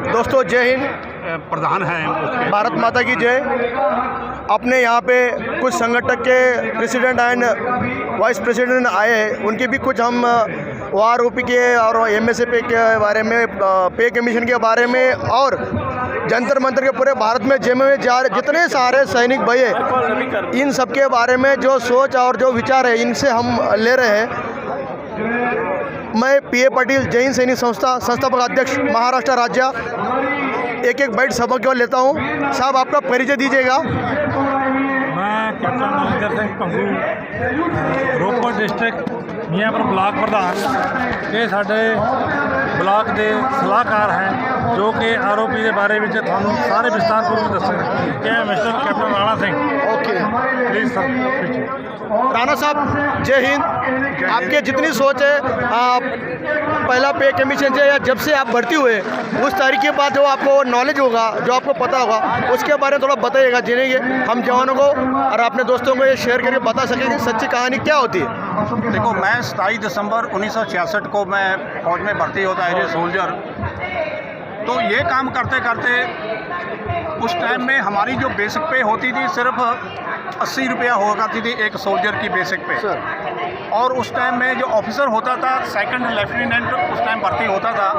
दोस्तों जय हिंद। प्रधान हैं भारत माता की जय। अपने यहाँ पे कुछ संगठन के प्रेसिडेंट एंड वाइस प्रेसिडेंट आए हैं, उनके भी कुछ हम OROP के और MSA पे के बारे में, पे कमीशन के बारे में और जंतर मंतर के पूरे भारत में जमे हुए जितने सारे सैनिक भाई हैं, इन सब के बारे में जो सोच और जो विचार है इनसे हम ले रहे हैं। मैं PA पाटिल जय हिंद सैनिक संस्था संस्थापक अध्यक्ष महाराष्ट्र राज्य एक बाइट सभा केवल लेता हूँ। साहब आपका परिचय दीजिएगा। मैं कैप्टन मनिंदर सिंह कंगू, रोपड़ डिस्ट्रिक्ट मियांपुर ब्लॉक प्रधान। ये साढ़े ब्लॉक के सलाहकार हैं जो कि आरोपी के बारे में थानू सारे विस्तारपूर्वक दसेंगे। ये mister captain Rana Singh. Okay please sir. Rana साहब जय हिंद। आपके जितनी सोच है, पहला पे कमीशन से या जब से आप भर्ती हुए उस तारीख के बाद जो आपको नॉलेज होगा, जो आपको पता होगा, उसके बारे में थोड़ा बताइएगा, जिन्हें हम जवानों को और अपने दोस्तों को ये शेयर करके बता सकें कि सच्ची कहानी क्या होती है। देखो, मैं 27 दिसंबर 1966 को मैं फौज में भर्ती होता है एज ए सोल्जर। तो ये काम करते करते उस टाइम में हमारी जो बेसिक पे होती थी सिर्फ 80 रुपया हुआ करती थी एक सोल्जर की बेसिक पे। और उस टाइम में जो ऑफिसर होता था, सेकंड लेफ्टिनेंट उस टाइम भर्ती होता था,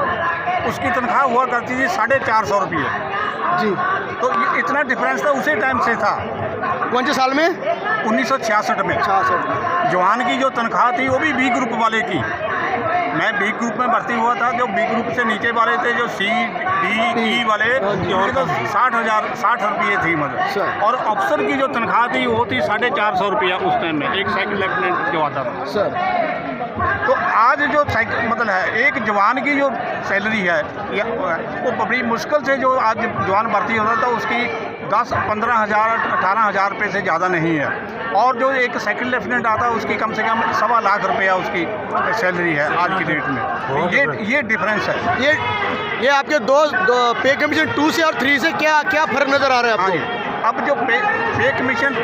उसकी तनख्वाह हुआ करती थी 450 रुपये। जी, तो ये इतना डिफरेंस था, उसी टाइम से था। कौन से साल में? 1966 में। 66। जवान की जो तनख्वाह थी वो भी बी ग्रुप वाले की। मैं बी ग्रुप में भर्ती हुआ था। जो बी ग्रुप से नीचे वाले थे, जो C, D, E वाले, उनकी तो 60 रुपये थी मतलब। और अफसर की जो तनख्वाह थी वो थी 450 रुपया उस टाइम में, एक सेकंड लेफ्टिनेंट जो आता था सर। तो आज जो मतलब है एक जवान की जो सैलरी है वो बड़ी मुश्किल से जो आज जवान भर्ती होता था उसकी 10-15 हज़ार 18 हज़ार रुपये से ज़्यादा नहीं है। और जो एक सेकंड लेफ्टिनेंट आता है उसकी कम से कम 1.25 लाख रुपया उसकी सैलरी है आज की डेट में। ये डिफरेंस है। ये आपके दो पे कमीशन 2 से और 3 से क्या क्या फर्क नज़र आ रहा है आपको? अब जो पे कमीशन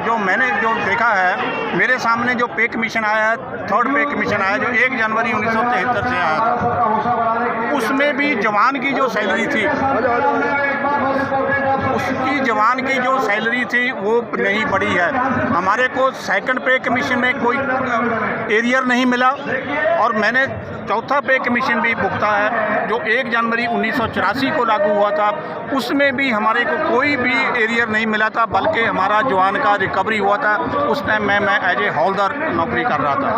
जो मैंने जो देखा है, मेरे सामने जो पे कमीशन आया है, थर्ड पे कमीशन आया जो 1 जनवरी 1973 से आया था, उसमें भी जवान की जो सैलरी थी, उसकी जवान की जो सैलरी थी वो नहीं बढ़ी है। हमारे को सेकंड पे कमीशन में कोई एरियर नहीं मिला और मैंने चौथा पे कमीशन भी भुगता है जो 1 जनवरी 1984 को लागू हुआ था। उसमें भी हमारे को कोई भी एरियर नहीं मिला था, बल्कि हमारा जवान का रिकवरी हुआ था। उस टाइम मैं एज ए हौलदार नौकरी कर रहा था,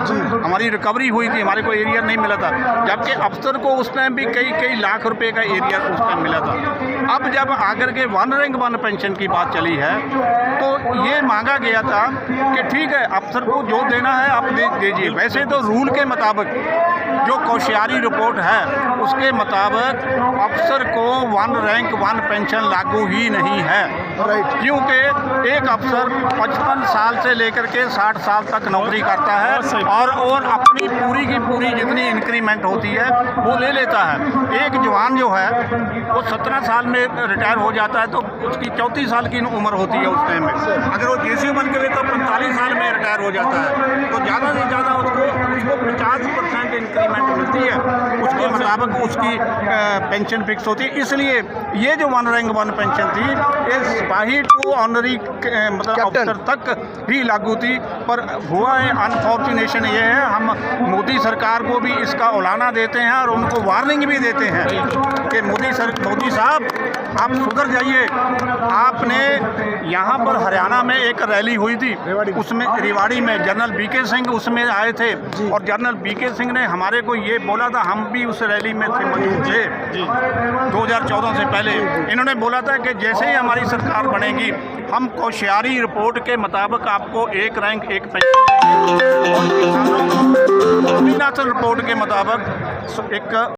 हमारी रिकवरी हुई थी, हमारे को एरियर नहीं मिला था। जबकि अफसर को उस टाइम भी कई लाख रुपए का एरियर उस टाइम मिला था। अब जब आकर के 1 रैंक 1 पेंशन की बात चली है तो ये मांगा गया था कि ठीक है, अफसर को जो देना है आप दीजिए। वैसे तो रूल के मुताबिक जो कोश्यारी रिपोर्ट है उसके मुताबिक अफसर को 1 रैंक 1 पेंशन लागू ही नहीं है। क्योंकि एक अफसर 55 साल से लेकर के 60 साल तक नौकरी करता है और अपनी पूरी की पूरी जितनी इंक्रीमेंट होती है वो ले लेता है। एक जवान जो है वो 17 साल में रिटायर हो जाता है तो उसकी 34 साल की उम्र होती है उस टाइम में। अगर वो JCO बन के तो 45 साल में रिटायर हो जाता है तो ज़्यादा से ज़्यादा उसको 50% इंक्रीमेंट मिलती है, उसके मुताबिक उसकी पेंशन फिक्स होती है। इसलिए ये जो 1 रैंक 1 पेंशन थी ये सिपाही टू ऑनरी मतलब अफसर तक ही लागू थी। पर हुआ है अनफॉर्चुनेशन ये है, हम मोदी सरकार को भी इसका उलाना देते हैं और उनको वार्निंग भी देते हैं कि मोदी साहब आप सुधर जाइए। आपने यहाँ पर हरियाणा में एक रैली हुई थी, उसमें रेवाड़ी में जनरल BK सिंह उसमें आए थे और जनरल BK सिंह ने हमारे को ये बोला था, हम भी उस रैली में थे, मौजूद थे 2014 से पहले। इन्होंने बोला था कि जैसे ही हमारी सरकार बनेगी हम कोश्यारी रिपोर्ट के मुताबिक आपको 1 रैंक 1 पेंशन, रिपोर्ट के मुताबिक एक